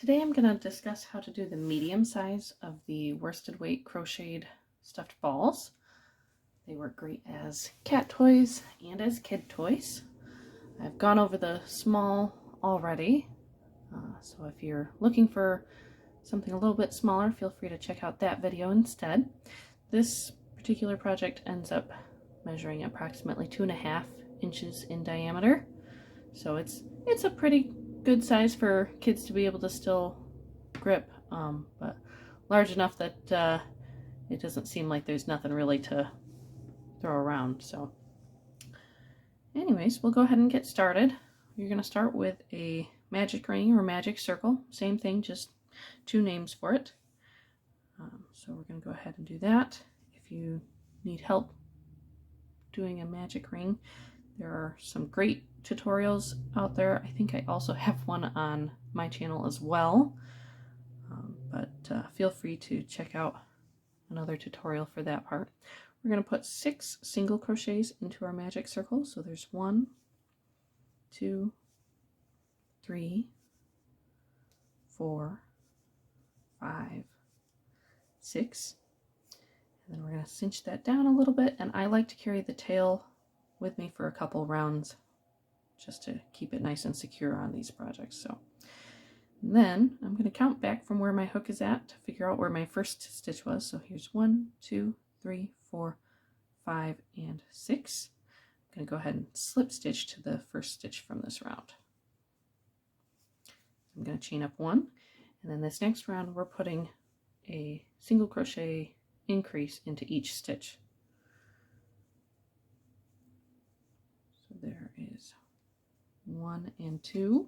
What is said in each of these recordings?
Today I'm going to discuss how to do the medium size of the worsted weight crocheted stuffed balls. They work great as cat toys and as kid toys. I've gone over the small already, so if you're looking for something a little bit smaller, feel free to check out that video instead. This particular project ends up measuring approximately 2.5 inches in diameter, so it's a pretty good size for kids to be able to still grip, but large enough that it doesn't seem like there's nothing really to throw around. So anyways, we'll go ahead and get started. You're going to start with a magic ring or magic circle. Same thing, just two names for it. So we're going to go ahead and do that. If you need help doing a magic ring, there are some great tutorials out there. I think I also have one on my channel as well, but feel free to check out another tutorial for that part. We're going to put 6 single crochets into our magic circle. So there's 1, 2, 3, 4, 5, 6, and then we're going to cinch that down a little bit, and I like to carry the tail with me for a couple rounds just to keep it nice and secure on these projects. So then I'm going to count back from where my hook is at to figure out where my first stitch was. So here's 1, 2, 3, 4, 5, and 6. I'm going to go ahead and slip stitch to the first stitch from this round. I'm going to chain up 1, and then this next round we're putting a single crochet increase into each stitch. So there is 1 and 2,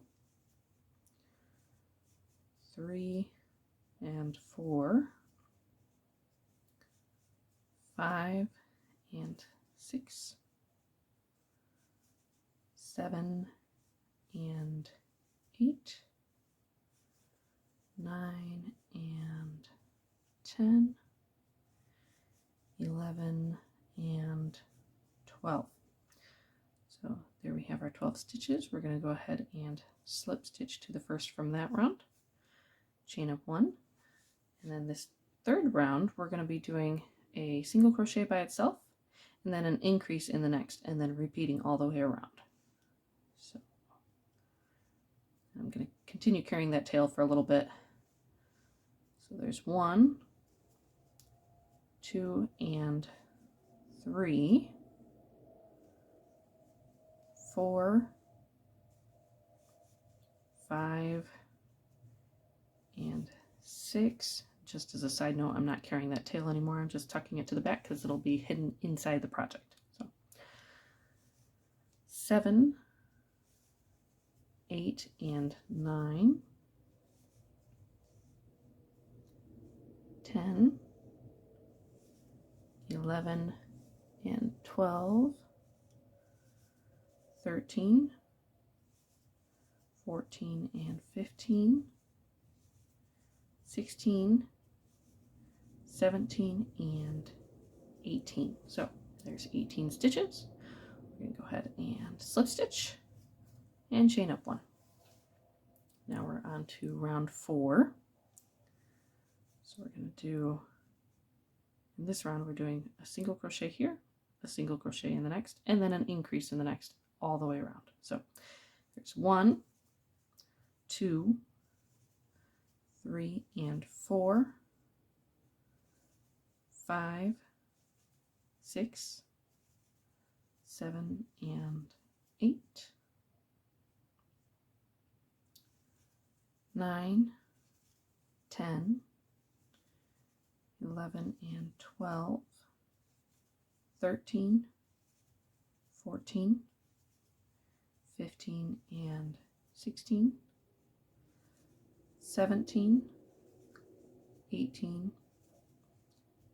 3 and 4, 5 and 6, 7 and 8, 9 and 10, 11 and 12. So there we have our 12 stitches. We're going to go ahead and slip stitch to the first from that round, chain up 1, and then this third round we're going to be doing a single crochet by itself and then an increase in the next, and then repeating all the way around. So I'm going to continue carrying that tail for a little bit. So there's 1, 2 and 3, 4, 5 and 6. Just as a side note, I'm not carrying that tail anymore. I'm just tucking it to the back because it'll be hidden inside the project. So 7, 8 and 9, 10, 11 and 12, 13, 14 and 15, 16, 17 and 18. So there's 18 stitches. We're going to go ahead and slip stitch and chain up 1. Now we're on to round 4. So we're going to do, in this round we're doing a single crochet here, a single crochet in the next, and then an increase in the next all the way around. So there's 1, 2, 3 and 4, 5, 6, 7 and 8, 9, 10, 11 and 12, 13, 14, 15 and 16, 17, 18,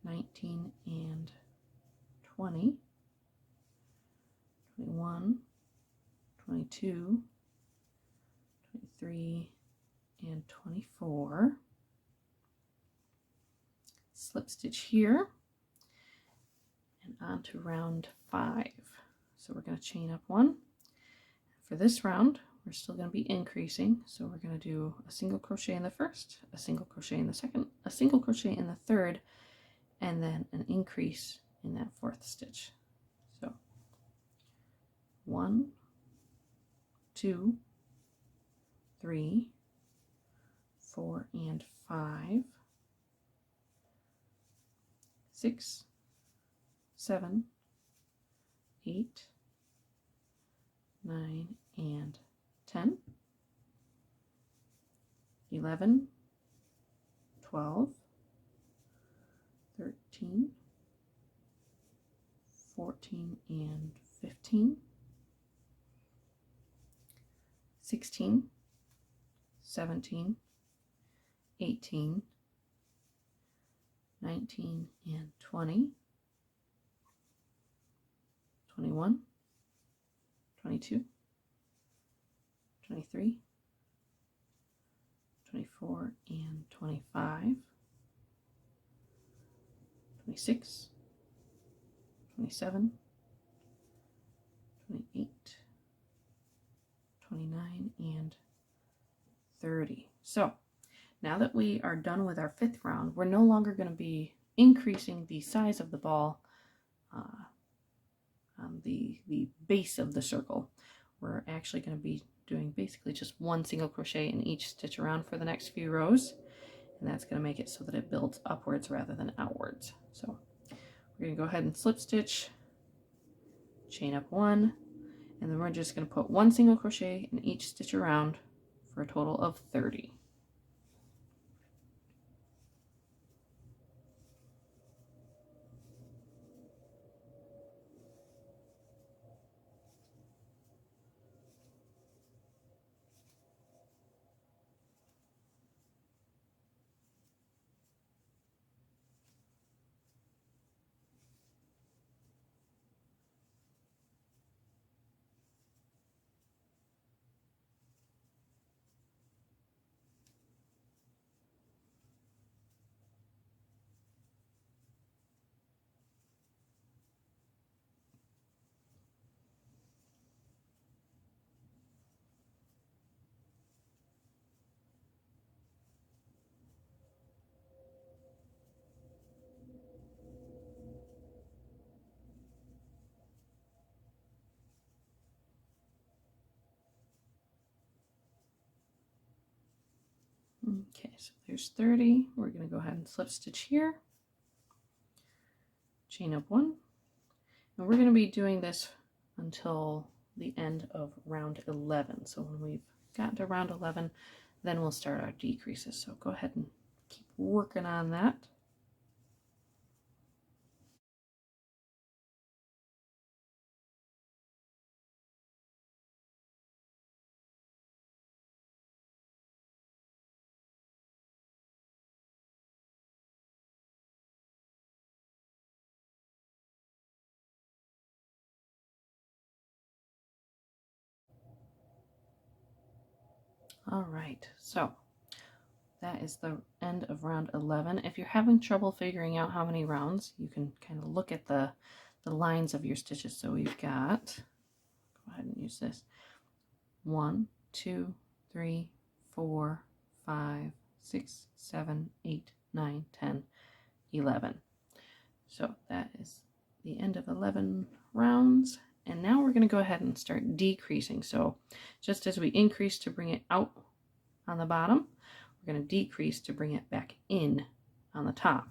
19 and 20, 21, 22, 23 and 24. Slip stitch here and on to round 5. So we're going to chain up 1. For this round we're still going to be increasing. So we're going to do a single crochet in the first, a single crochet in the second, a single crochet in the third, and then an increase in that fourth stitch. So 1, 2, 3, 4, and 5, 6, 7, 8, 9, and 10, 11, 12, 13, 14, and 15, 16, 17, 18, 19, and 20, 21, 22, 23, 24, and 25, 26, 27, 28, 29, and 30. So now that we are done with our 5th round, we're no longer going to be increasing the size of the ball on the base of the circle. We're actually going to be doing basically just 1 single crochet in each stitch around for the next few rows, and that's going to make it so that it builds upwards rather than outwards. So we're going to go ahead and slip stitch, chain up 1, and then we're just going to put 1 single crochet in each stitch around for a total of 30. Okay, so there's 30. We're going to go ahead and slip stitch here, chain up 1, and we're going to be doing this until the end of round 11. So when we've gotten to round 11, then we'll start our decreases. So go ahead and keep working on that. All right, so that is the end of round 11. If you're having trouble figuring out how many rounds, you can kind of look at the lines of your stitches. So we've got, go ahead and use this, 1, 2, 3, 4, 5, 6, 7, 8, 9, 10, 11. So that is the end of 11 rounds. And now we're going to go ahead and start decreasing. So just as we increase to bring it out on the bottom, we're going to decrease to bring it back in on the top.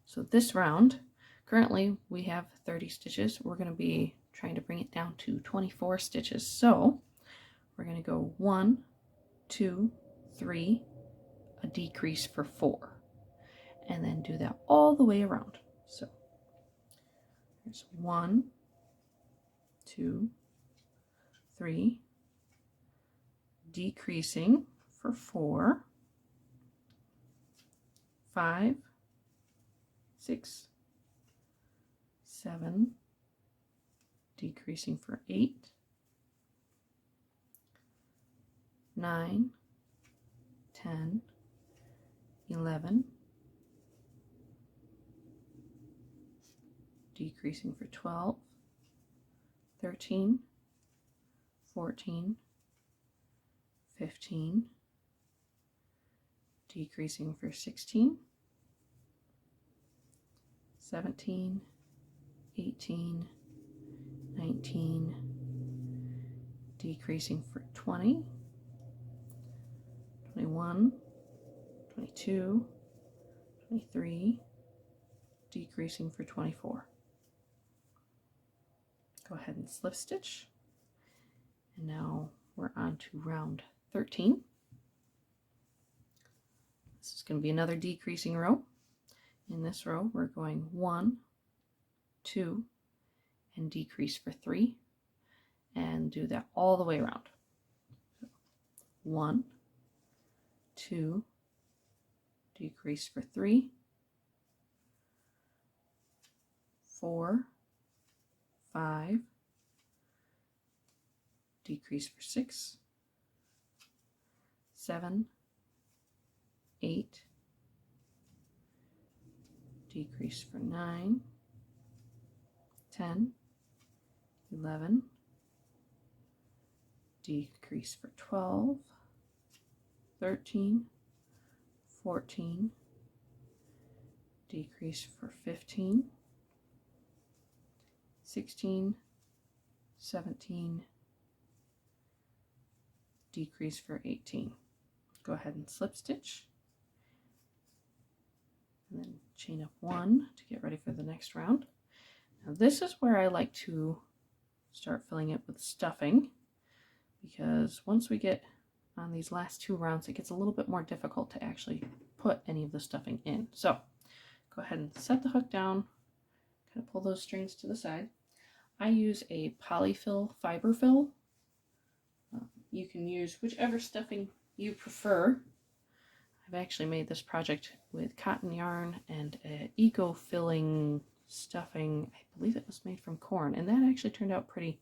So this round, currently we have 30 stitches. We're going to be trying to bring it down to 24 stitches. So we're going to go 1, 2, 3, a decrease for 4, and then do that all the way around. So there's 1, 2, 3, decreasing for 4, 5, 6, 7, decreasing for 8, 9, 10, 11, decreasing for 12, 13, 14, 15, decreasing for 16, 17, 18, 19, decreasing for 20, 21, 22, 23, decreasing for 24. Go ahead and slip stitch. And now we're on to round 13. This is going to be another decreasing row. In this row, we're going 1, 2, and decrease for 3, and do that all the way around. 1, 2, decrease for 3, 4, 5, decrease for 6, 7, 8, decrease for 9, 10, 11, decrease for 12, 13, 14, decrease for 15, 16, 17, decrease for 18. Go ahead and slip stitch, and then chain up 1 to get ready for the next round. Now this is where I like to start filling it with stuffing, because once we get on these last 2 rounds, it gets a little bit more difficult to actually put any of the stuffing in. So go ahead and set the hook down, kind of pull those strings to the side. I use a polyfil fiber fill. You can use whichever stuffing you prefer. I've actually made this project with cotton yarn and an eco-filling stuffing. I believe it was made from corn, and that actually turned out pretty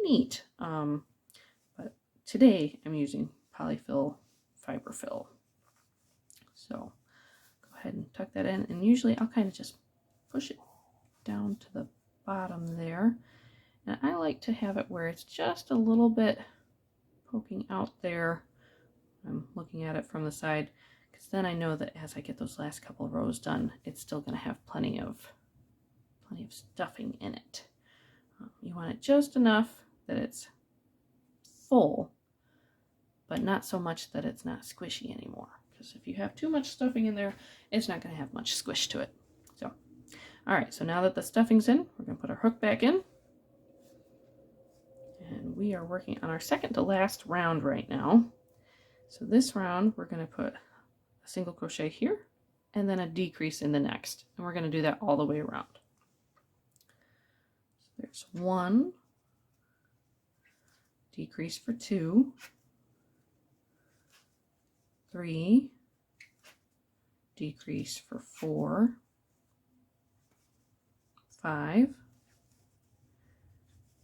neat. But today I'm using polyfil fiber fill. So go ahead and tuck that in, and usually I'll kind of just push it down to the bottom there, and I like to have it where it's just a little bit poking out there. I'm looking at it from the side, because then I know that as I get those last couple of rows done, it's still going to have plenty of stuffing in it. You want it just enough that it's full, but not so much that it's not squishy anymore, because if you have too much stuffing in there, it's not going to have much squish to it. So all right, so now that the stuffing's in, we're going to put our hook back in, and we are working on our second to last round right now. So this round, we're going to put a single crochet here and then a decrease in the next. And we're going to do that all the way around. So there's 1, decrease for 2, 3, decrease for 4, 5,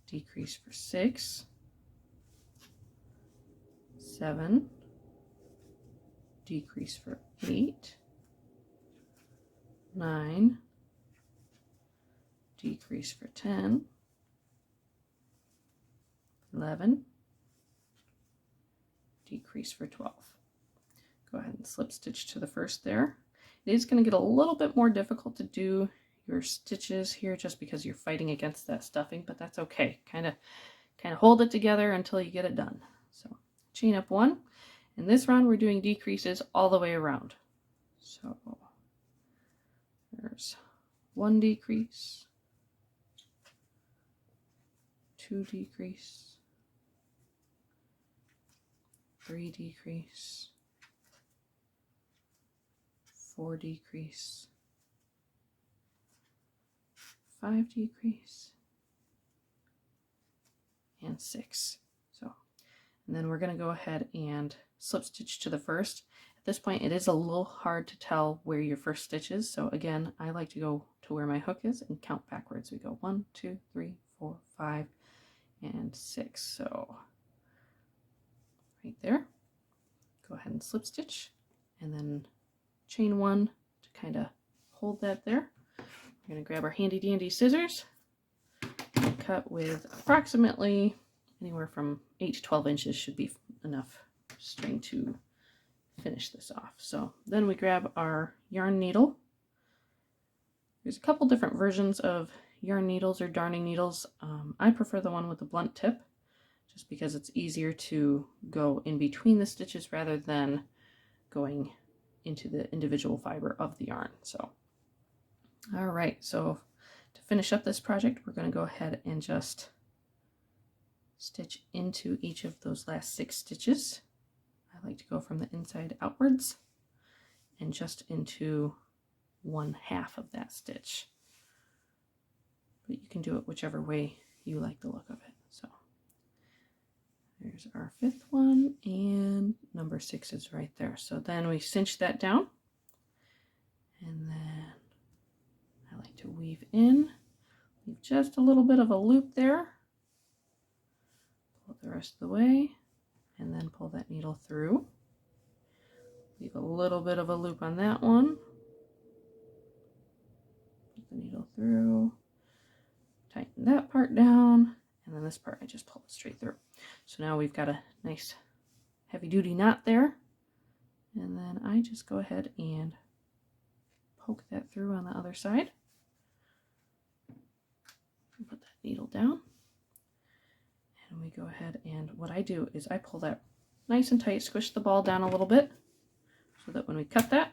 decrease for 6, 7, decrease for 8, 9, decrease for 10, 11, decrease for 12. Go ahead and slip stitch to the first there. It is going to get a little bit more difficult to do your stitches here just because you're fighting against that stuffing, but that's okay. Kind of hold it together until you get it done. So chain up 1. In this round, we're doing decreases all the way around. So there's 1 decrease, 2 decrease, 3 decrease, 4 decrease, 5 decrease, and 6. So, and then we're going to go ahead and slip stitch to the first. At this point, it is a little hard to tell where your first stitch is. So again, I like to go to where my hook is and count backwards. We go 1, 2, 3, 4, 5, and 6. So right there, go ahead and slip stitch and then chain 1 to kind of hold that there. We're going to grab our handy dandy scissors and cut with approximately anywhere from 8 to 12 inches should be enough string to finish this off. So then we grab our yarn needle. There's a couple different versions of yarn needles or darning needles. I prefer the one with the blunt tip, just because it's easier to go in between the stitches rather than going into the individual fiber of the yarn. So, all right, so to finish up this project, we're going to go ahead and just stitch into each of those last 6 stitches. I like to go from the inside outwards and just into 1/2 of that stitch. But you can do it whichever way you like the look of it. So there's our 5th one, and number 6 is right there. So then we cinch that down, and then I like to weave in, leave just a little bit of a loop there, pull it the rest of the way, and then pull that needle through. Leave a little bit of a loop on that one, put the needle through, tighten that part down, and then this part I just pull it straight through. So now we've got a nice heavy-duty knot there, and then I just go ahead and poke that through on the other side. Put that needle down, and we go ahead, and what I do is I pull that nice and tight, squish the ball down a little bit, so that when we cut that,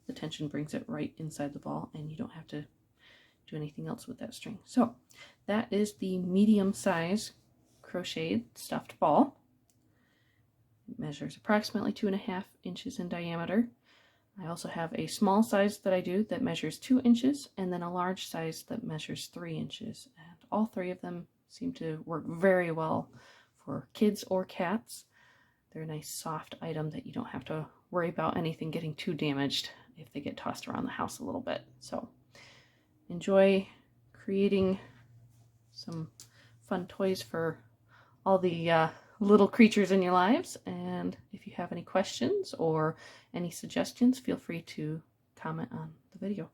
the tension brings it right inside the ball, and you don't have to do anything else with that string. So that is the medium size crocheted stuffed ball. It measures approximately 2.5 inches in diameter. I also have a small size that I do that measures 2 inches, and then a large size that measures 3 inches. And all 3 of them seem to work very well for kids or cats. They're a nice soft item that you don't have to worry about anything getting too damaged if they get tossed around the house a little bit. So enjoy creating some fun toys for all the little creatures in your lives. And if you have any questions or any suggestions, feel free to comment on the video.